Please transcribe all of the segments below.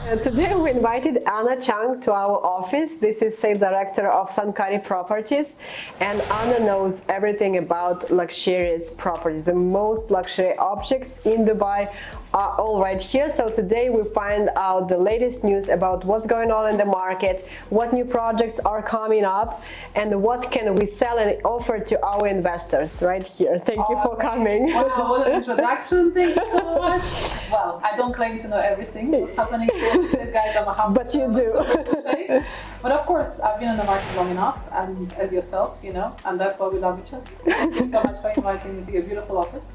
Today we invited Anna Cheung to our office. This is Sales Director of Sankari Properties, and Anna knows everything about luxurious properties. The most luxury objects in Dubai are all right here. So today we find out the latest news about what's going on in the market, what new projects are coming up, and what can we sell and offer to our investors right here. Thank you for coming. Wow, what an introduction. Thank you so much. Well, I don't claim to know everything that's happening here, guys. I'm a humble. But you do. But of course, I've been in the market long enough, and as yourself, you know, and that's why we love each other. Thank you so much for inviting me to your beautiful office.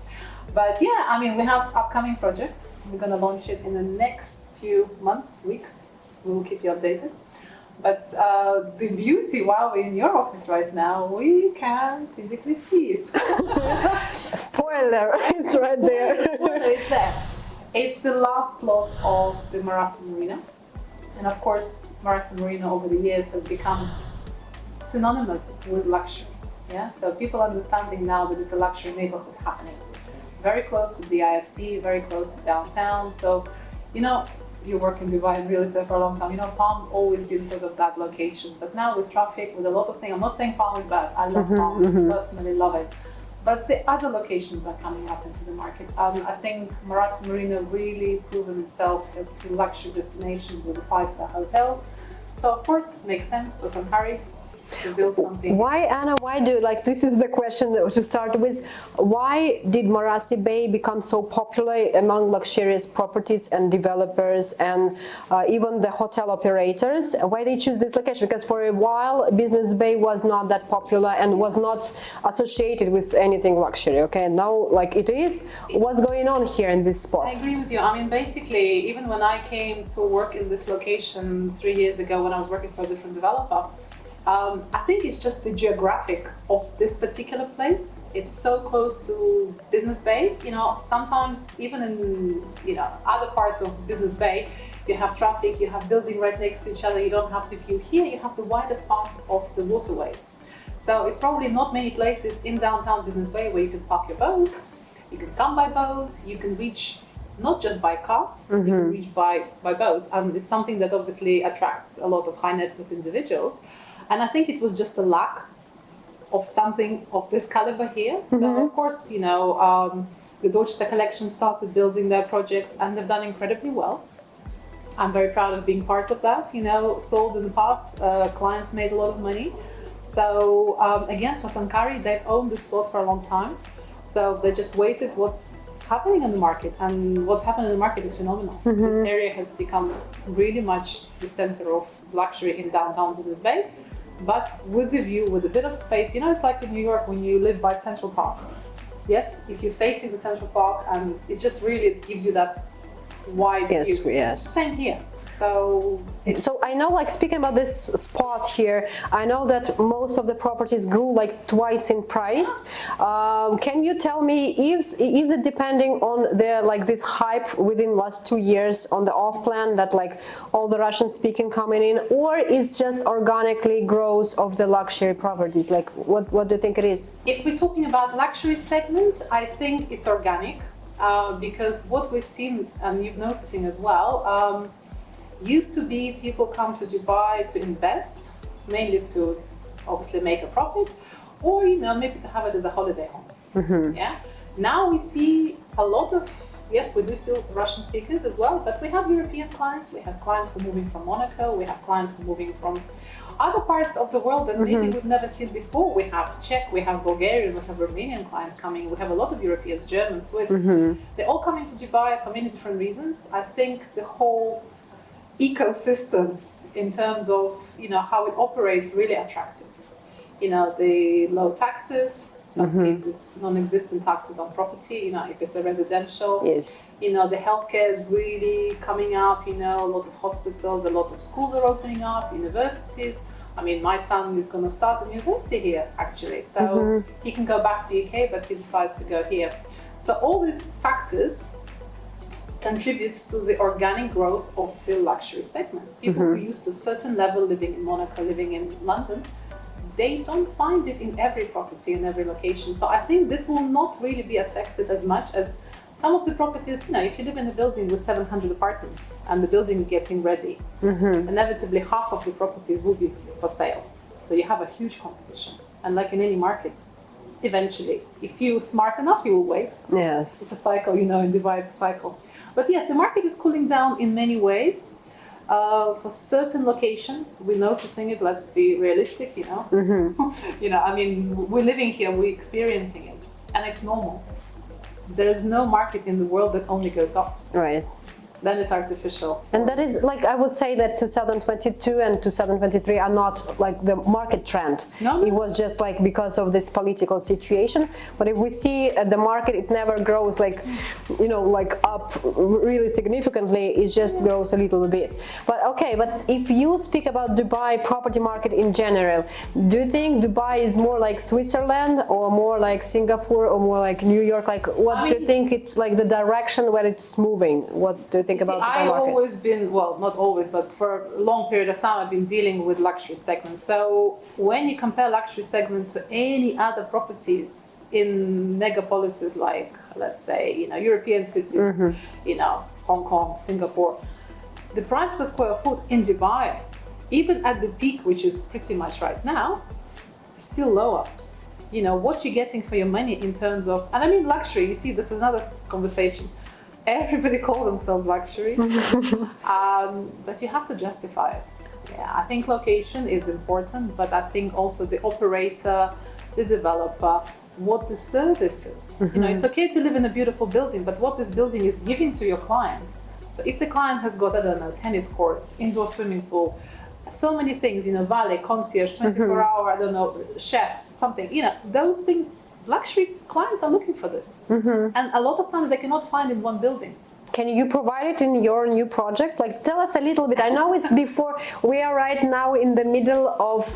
But yeah, I mean, we have upcoming project. We're going to launch it in the next few months, weeks. We will keep you updated. But the beauty, while we're in your office right now, we can physically see it. Spoiler, it's right there. Spoiler, it's there. It's the last plot of the Marasi Marina. And of course, Marasi Marina over the years has become synonymous with luxury. Yeah, so people understanding now that it's a luxury neighborhood happening. Very close to the IFC, very close to downtown. So, you know, you work in Dubai and real estate for a long time. You know, Palm's always been sort of that location. But now with traffic, with a lot of things, I'm not saying Palm is bad. I love Palm, personally love it. But the other locations are coming up into the market. I think Marasi Marina really proven itself as a luxury destination with the 5-star hotels. So of course, makes sense for Sankari to build something. Why, Anna, why do, like, this is the question to start with, why did Marasi Bay become so popular among luxurious properties and developers and even the hotel operators? Why they choose this location? Because for a while, Business Bay was not that popular and was not associated with anything luxury, okay? Now, like, it is. What's going on here in this spot? I agree with you. I mean, basically, even when I came to work in this location 3 years ago when I was working for a different developer, I think it's just the geographic of this particular place. It's so close to Business Bay. You know, sometimes even in, you know, other parts of Business Bay, you have traffic, you have buildings right next to each other, you don't have the view. Here you have the widest part of the waterways. So it's probably not many places in downtown Business Bay where you can park your boat, you can come by boat, you can reach not just by car, you can reach by boats. And it's something that obviously attracts a lot of high net worth individuals. And I think it was just the lack of something of this caliber here. So of course, you know, the Deutsche Collection started building their project and they've done incredibly well. I'm very proud of being part of that. You know, sold in the past, clients made a lot of money. So again, for Sankari, they've owned this plot for a long time. So they just waited what's happening in the market, and what's happening in the market is phenomenal. This area has become really much the center of luxury in downtown Business Bay. But with the view, with a bit of space, you know, it's like in New York when you live by Central Park. Yes, if you're facing the Central Park, and it just really gives you that wide view. Yes. Same here. So I know, like, speaking about this spot here, I know that most of the properties grew like twice in price. Can you tell me, is it depending on the, like, this hype within last 2 years on the off plan that, like, all the Russian speaking coming in, or is just organically growth of the luxury properties? Like, what do you think it is? if we're talking about luxury segment, I think it's organic, because what we've seen, and you're noticing as well, used to be people come to Dubai to invest, mainly to obviously make a profit, or, you know, maybe to have it as a holiday home. Yeah. Now we see a lot of, yes, we do still Russian speakers as well, but we have European clients, we have clients who are moving from Monaco, we have clients who are moving from other parts of the world that maybe we've never seen before. We have Czech, we have Bulgarian, we have Romanian clients coming, we have a lot of Europeans, German, Swiss. They're all coming to Dubai for many different reasons. I think the whole ecosystem in terms of, you know, how it operates really attractive. You know, the low taxes, some cases non-existent taxes on property, you know, if it's a residential. Yes. You know, the healthcare is really coming up, you know, a lot of hospitals, a lot of schools are opening up, universities. I mean, my son is going to start a university here, actually. So he can go back to UK, but he decides to go here. So all these factors contributes to the organic growth of the luxury segment. People who are used to a certain level living in Monaco, living in London, they don't find it in every property, in every location. So I think that will not really be affected as much as Some of the properties, if you live in a building with 700 apartments and the building is getting ready, inevitably half of the properties will be for sale. So you have a huge competition. And like in any market, eventually, if you're smart enough, you will wait. Yes. It's a cycle, in Dubai, it's a cycle. But yes, the market is cooling down in many ways. For certain locations, we're noticing it. Let's be realistic, we're living here, we're experiencing it, and it's normal. There is no market in the world that only goes up. Right. Then it's artificial. And that is I would say that 2022 and 2023 are not like the market trend. No. It was just because of this political situation. But if we see the market, it never grows up really significantly. It just grows a little bit. But okay, but if you speak about Dubai property market in general, do you think Dubai is more like Switzerland or more like Singapore or more like New York? What do you think it's the direction where it's moving? What do you think about the I've market? always been, well, not always, but for a long period of time, I've been dealing with luxury segments. So when you compare luxury segment to any other properties in megapolises like, let's say, European cities, Hong Kong, Singapore, the price per square foot in Dubai, even at the peak, which is pretty much right now, is still lower. What you're getting for your money in terms of, and I mean luxury, you see, this is another conversation. Everybody calls themselves luxury, but you have to justify it. Yeah, I think location is important, but I think also the operator, the developer, what the service is. It's okay to live in a beautiful building, but what this building is giving to your client. So if the client has got, I don't know, tennis court, indoor swimming pool, so many things, valet, concierge, 24-hour, I don't know, chef, something, those things. Luxury clients are looking for this, and a lot of times they cannot find in one building. Can you provide it in your new project? Tell us a little bit. I know it's before, we are right now in the middle of,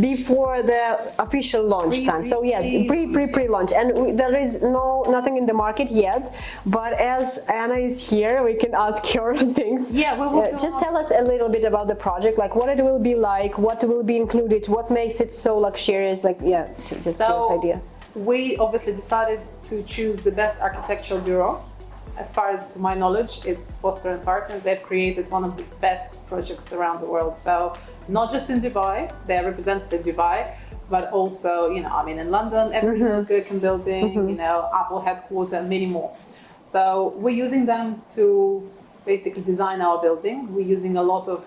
before the official launch time. So yeah, pre-launch. And there is nothing in the market yet, but as Anna is here, we can ask her things. Yeah, we will just tell us a little bit about the project, what it will be like, what will be included, what makes it so luxurious, just give us an idea. We obviously decided to choose the best architectural bureau. As far as to my knowledge, it's Foster & Partners. They've created one of the best projects around the world. So not just in Dubai, they're represented in Dubai, but also, in London, everybody knows Gherkin Building, Apple headquarters and many more. So we're using them to basically design our building. We're using a lot of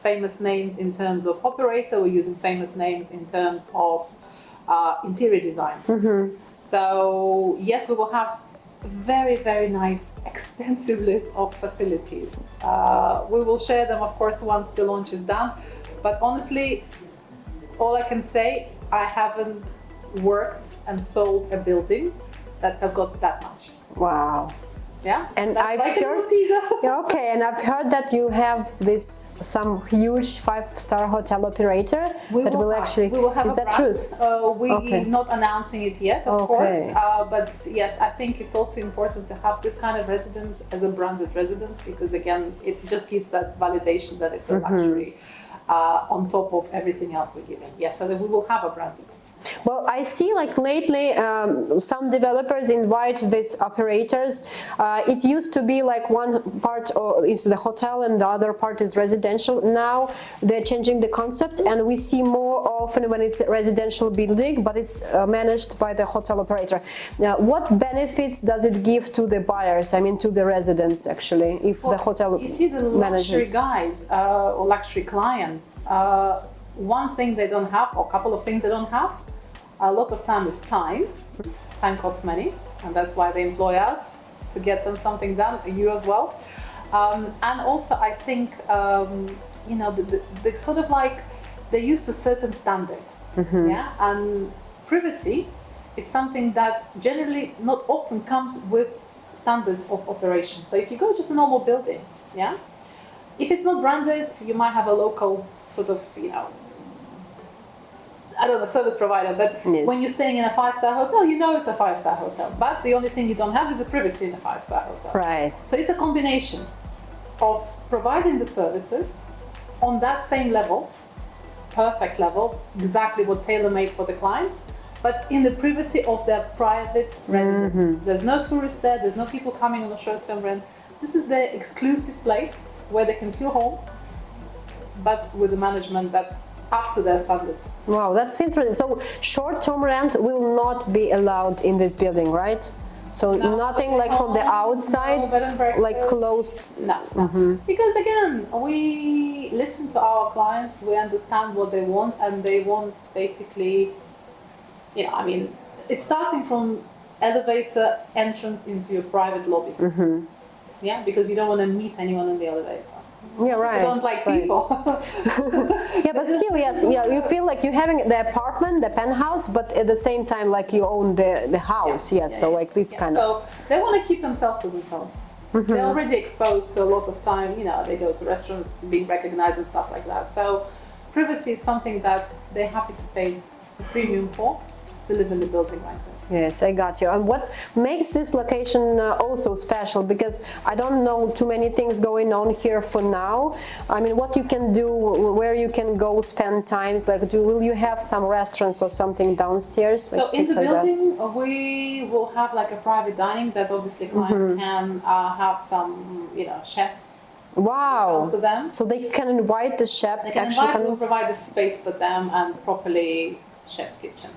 famous names in terms of operator. We're using famous names in terms of interior design. So yes, we will have very, very nice, extensive list of facilities. We will share them, of course, once the launch is done. But honestly, all I can say, I haven't worked and sold a building that has got that much. Wow. Yeah, and I've heard. Okay, and I've heard that you have some huge 5-star hotel operator We will have Is that true? We're not announcing it yet, of course. But yes, I think it's also important to have this kind of residence as a branded residence, because again, it just gives that validation that it's a luxury on top of everything else we're giving. Yes, so that we will have a branded. Well, I see lately some developers invite these operators. It used to be one part is the hotel and the other part is residential. Now they're changing the concept, and we see more often when it's a residential building, but it's managed by the hotel operator. Now, what benefits does it give to the buyers, to the residents actually, if the hotel You see, the luxury guys or luxury clients, one thing they don't have, or a couple of things they don't have, a lot of time is time. Time costs money, and that's why they employ us to get them something done, you as well. And also, I think, the sort of they're used to certain standard, yeah? And privacy, it's something that generally not often comes with standards of operation. So if you go just a normal building, yeah? If it's not branded, you might have a local sort of, service provider, but when you're staying in a 5-star hotel, it's a 5-star hotel. But the only thing you don't have is the privacy in a 5-star hotel. Right. So it's a combination of providing the services on that same level, perfect level, exactly what tailor-made for the client, but in the privacy of their private residence. There's no tourists there, there's no people coming on a short-term rent. This is their exclusive place where they can feel home, but with the management that up to their standards. Wow, that's interesting. So short-term rent will not be allowed in this building, right? So No, nothing okay, like from the no, outside, no bed and breakfast. like closed. No, because again, we listen to our clients, we understand what they want, and they want basically, I mean, it's starting from elevator entrance into your private lobby. Yeah, because you don't want to meet anyone in the elevator. Yeah, right. You don't like right. people. Yeah, but still, yes, yeah, you feel like you're having the apartment, the penthouse, but at the same time, like you own the house. Yeah, Yes, yeah, so yeah. like this Yeah, kind of. So they want to keep themselves to themselves. They're already exposed to a lot of time, they go to restaurants, being recognized and stuff like that. So privacy is something that they're happy to pay a premium for to live in the building like this. Yes, I got you. And what makes this location also special? Because I don't know too many things going on here for now. I mean, what you can do, where you can go spend times, like will you have some restaurants or something downstairs? So like in the like building, we will have like a private dining that obviously client can have some, chef Wow. come to them. So they can invite the chef. They can invite, we'll provide a space for them and properly chef's kitchen,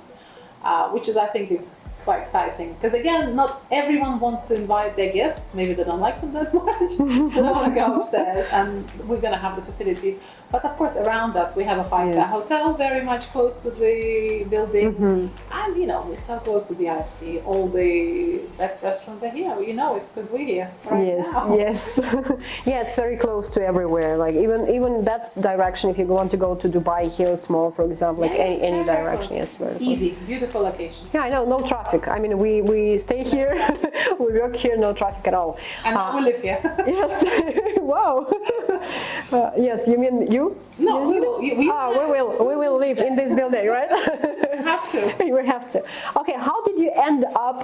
which is, I think, is quite exciting. Because again, not everyone wants to invite their guests. Maybe they don't like them that much. They don't want to go upstairs, and we're going to have the facilities. But of course, around us, we have a five-star hotel, very much close to the building. And, we're so close to the IFC. All the best restaurants are here. You know it because we're here right now. Yes. Yeah, it's very close to everywhere. Like even that direction, if you want to go to Dubai Hills Mall, for example, like any direction, yes, very close. Easy, beautiful location. Yeah, I know, no traffic. I mean, we stay here, we work here, no traffic at all. And now we live here. Yes. Wow. Yes, you mean you? No, we will. We will live in this building, right? Have to. We have to. Okay, how did you end up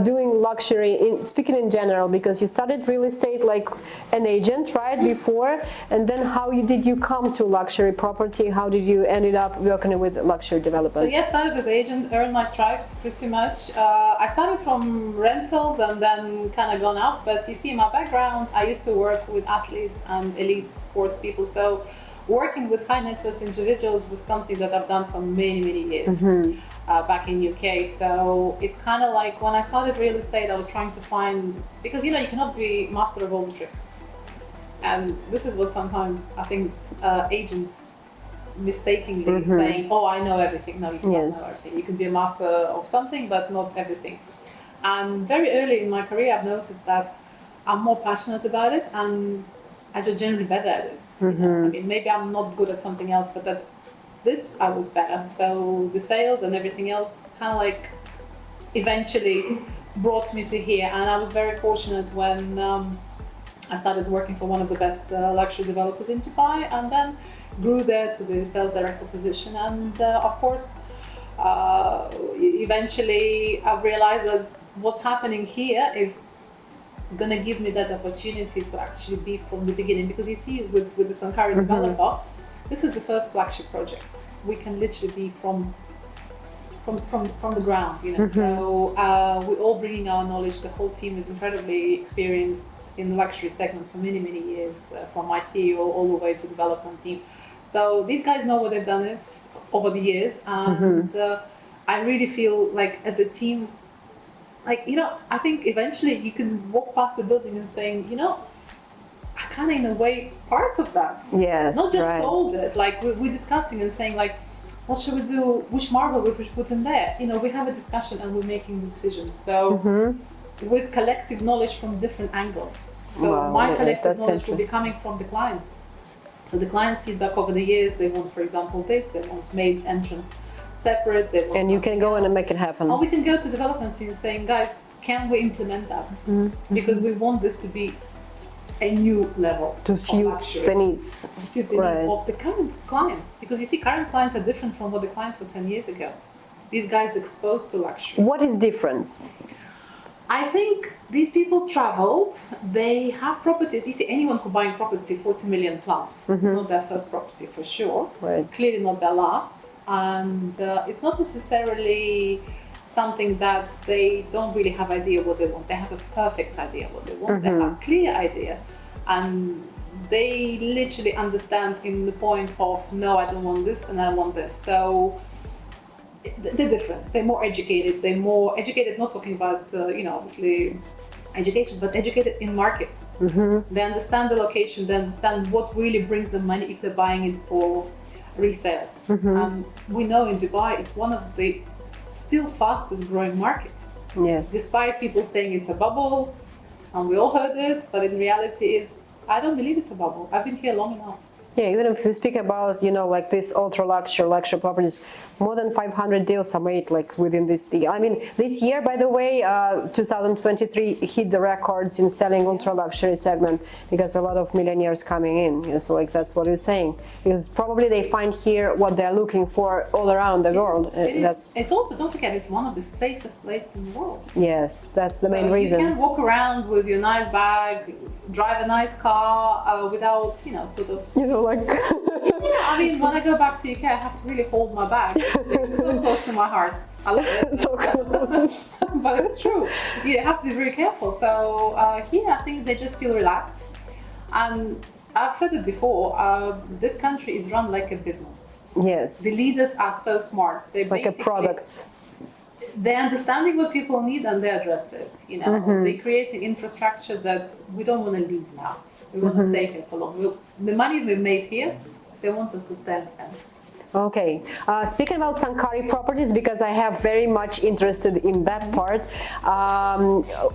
doing luxury? Speaking in general, because you started real estate like an agent, right, before, and then did you come to luxury property? How did you ended up working with luxury development? So yes, started as agent, earned my stripes pretty much. I started from rentals and then kind of gone up. But you see, my background, I used to work with athletes and elite sports people. So working with high net worth individuals was something that I've done for many, many years back in UK. So it's kind of like when I started real estate, I was trying to find, because you cannot be master of all the tricks. And this is what sometimes I think agents mistakenly saying, oh, I know everything. No, you cannot know everything. You can be a master of something, but not everything. And very early in my career, I've noticed that I'm more passionate about it and I'm just generally better at it. I mean, maybe I'm not good at something else, but at this I was better. So the sales and everything else kind of like eventually brought me to here. And I was very fortunate when I started working for one of the best luxury developers in Dubai, and then grew there to the sales director position. And of course, eventually I've realized that what's happening here is going to give me that opportunity to actually be from the beginning, because you see with the Sankari developer, this is the first flagship project. We can literally be from the ground, So we're all bringing our knowledge. The whole team is incredibly experienced in the luxury segment for many, many years, from my CEO all the way to development team. So these guys know what they've done it over the years, and I really feel like as a team, like, I think eventually you can walk past the building and saying, I kind of in a way part of that. Yes, not just sold it. Like we're discussing and saying like, what should we do? Which marble we should put in there? We have a discussion and we're making decisions. So with collective knowledge from different angles. So my collective knowledge will be coming from the clients. So the clients' feedback over the years, they want, for example, this. They want maid's entrance separate. They want and you can go in and make it happen. Or we can go to development team saying, guys, can we implement that? Because we want this to be a new level to suit the needs. To suit the needs of the current clients. Because you see, current clients are different from what the clients were 10 years ago. These guys exposed to luxury. What is different? I think these people traveled, they have properties. You see, anyone who buying property 40 million plus, it's not their first property for sure, clearly not their last. and it's not necessarily something that they don't really have idea what they want. They have a perfect idea what they want. They have a clear idea, and they literally understand in the point of no, I don't want this and I want this. So they're different. They're more educated. They're more educated. Not talking about obviously education, but educated in market. They understand the location. They understand what really brings them money if they're buying it for resale. And we know in Dubai it's one of the still fastest growing market. Yes. Despite people saying it's a bubble, and we all heard it, but in reality I don't believe it's a bubble. I've been here long enough. Yeah, even if we speak about, like this ultra luxury properties, more than 500 deals are made like within this year. I mean, this year, by the way, 2023 hit the records in selling ultra luxury segment because a lot of millionaires coming in. So like that's what you're saying. Because probably they find here what they're looking for all around the world. It's also, don't forget, it's one of the safest places in the world. Yes, that's the main reason. You can walk around with your nice bag, drive a nice car without, sort of. Like. Yeah, I mean, when I go back to UK, I have to really hold my bag. It's so close to my heart. I love it. So close. But it's true. You have to be very careful. So here, I think they just feel relaxed. And I've said it before, this country is run like a business. Yes. The leaders are so smart. They like a product. They're understanding what people need and they address it. They're creating infrastructure that we don't want to leave now. We want to stay here for long. The money we've made here, they want us to stay and spend. Okay. Speaking about Sankari Properties, because I have very much interested in that part,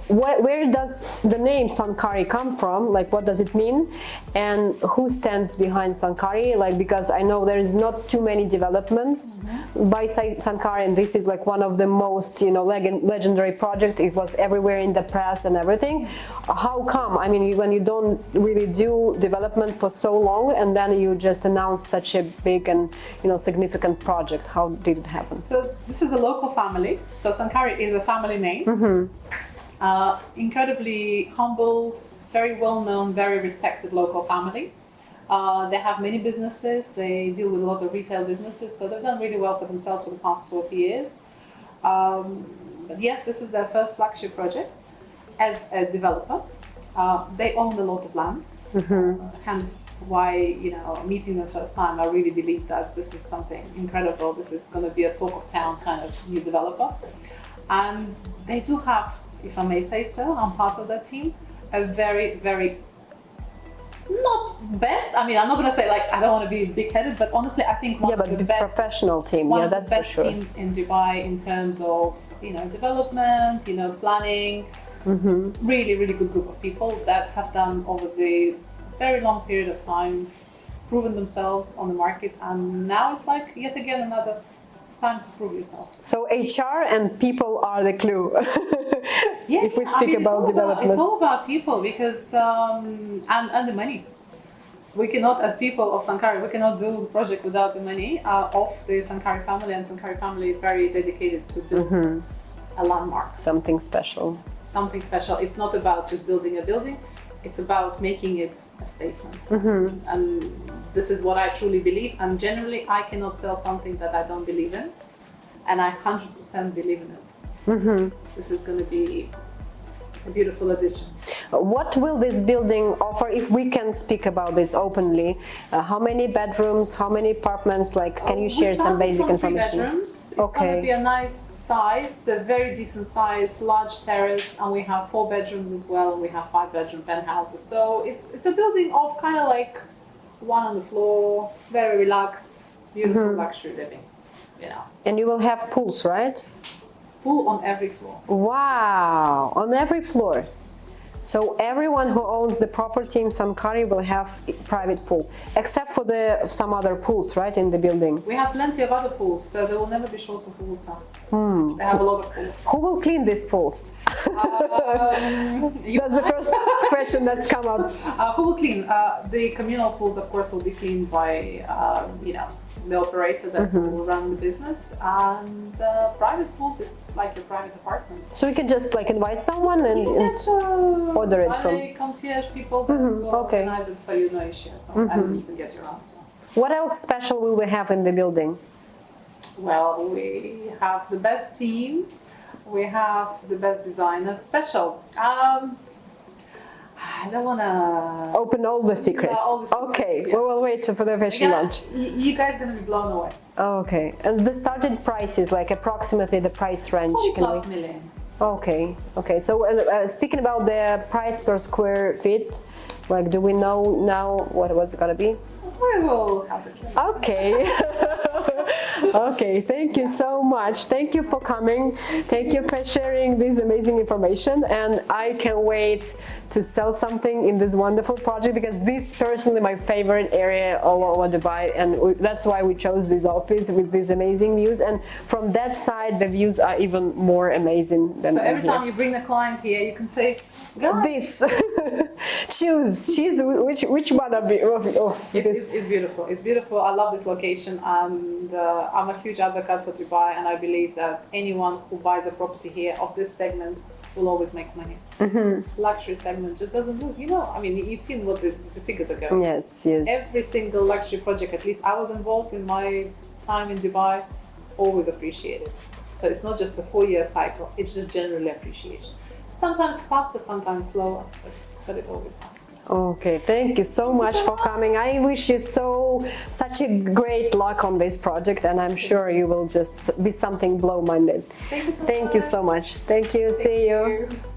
where does the name Sankari come from? Like, what does it mean? And who stands behind Sankari? Like, because I know there is not too many developments by Sankari, and this is like one of the most, legendary project. It was everywhere in the press and everything. How come? I mean, when you don't really do development for so long, and then you just announce such a big and significant project. How did it happen? So this is a local family. So Sankari is a family name. Incredibly humble, very well-known, very respected local family. They have many businesses. They deal with a lot of retail businesses. So they've done really well for themselves for the past 40 years. But yes, this is their first flagship project as a developer. They own a lot of land. Hence why, meeting them first time, I really believe that this is something incredible. This is going to be a talk of town kind of new developer. And they do have, if I may say so, I'm part of that team, a very, very, not best, I mean, I'm not going to say I don't want to be big-headed, but honestly, I think one of the best professional team. One of the best teams in Dubai in terms of, development, planning. Really, really good group of people that have done over the very long period of time, proven themselves on the market, and now it's like yet again another time to prove yourself. So HR and people are the clue. Yes, if we speak about development. It's all about people because and the money. We cannot, as people of Sankari, we cannot do the project without the money of the Sankari family, and Sankari family is very dedicated to build a landmark. Something special. Something special. It's not about just building a building, it's about making it a statement. And this is what I truly believe, and generally I cannot sell something that I don't believe in, and I 100% believe in it. This is going to be a beautiful addition. What will this building offer, if we can speak about this openly? How many bedrooms, how many apartments, can you share some basic information? 3 bedrooms. It's going to be a nice size, a very decent size, large terrace, and we have 4 bedrooms as well, and we have 5-bedroom penthouses. So it's a building of kind of like one on the floor, very relaxed, beautiful luxury living, And you will have pools, right? Pool on every floor. Wow, on every floor. So everyone who owns the property in Sankari will have a private pool, except for some other pools, right, in the building? We have plenty of other pools, so they will never be short of water. They have a lot of pools. Who will clean these pools? That's the first question that's come up. Who will clean? The communal pools, of course, will be cleaned by, the operator that will run the business, and private pools, it's like your private apartment. So you can just invite someone and order it from concierge people that will organize it for you, no issue at all, and you can get your own. So. What else special will we have in the building? Well, we have the best team. We have the best designers. Special. I don't want to Open all the secrets. all the secrets, Okay, yeah. we will wait for the official launch. You guys gonna be blown away. Okay, and the started price is like approximately the price range. 40+ million. Okay, okay. So speaking about the price per square feet, like, do we know now what's gonna be? We will have it. Okay. Okay, thank you so much. Thank you for coming. Thank you for sharing this amazing information. And I can't wait to sell something in this wonderful project, because this is personally my favorite area all over Dubai. And that's why we chose this office with these amazing views. And from that side, the views are even more amazing than So every here. time you bring the client here, you can say, guys, This. choose which one of this. It's beautiful. It's beautiful. I love this location, and I'm a huge advocate for Dubai, and I believe that anyone who buys a property here of this segment will always make money. Luxury segment just doesn't lose. You know, I mean, you've seen what the figures are going. Yes, yes. Every single luxury project, at least I was involved in my time in Dubai, always appreciated. So it's not just a 4-year cycle, it's just generally appreciation. Sometimes faster, sometimes slower, but it always happens. Okay, thank you so much for coming. I wish you such a great luck on this project, and I'm sure you will just be something blow-minded. Thank you so much. Thank you so much. Thank you. See you. Thank you.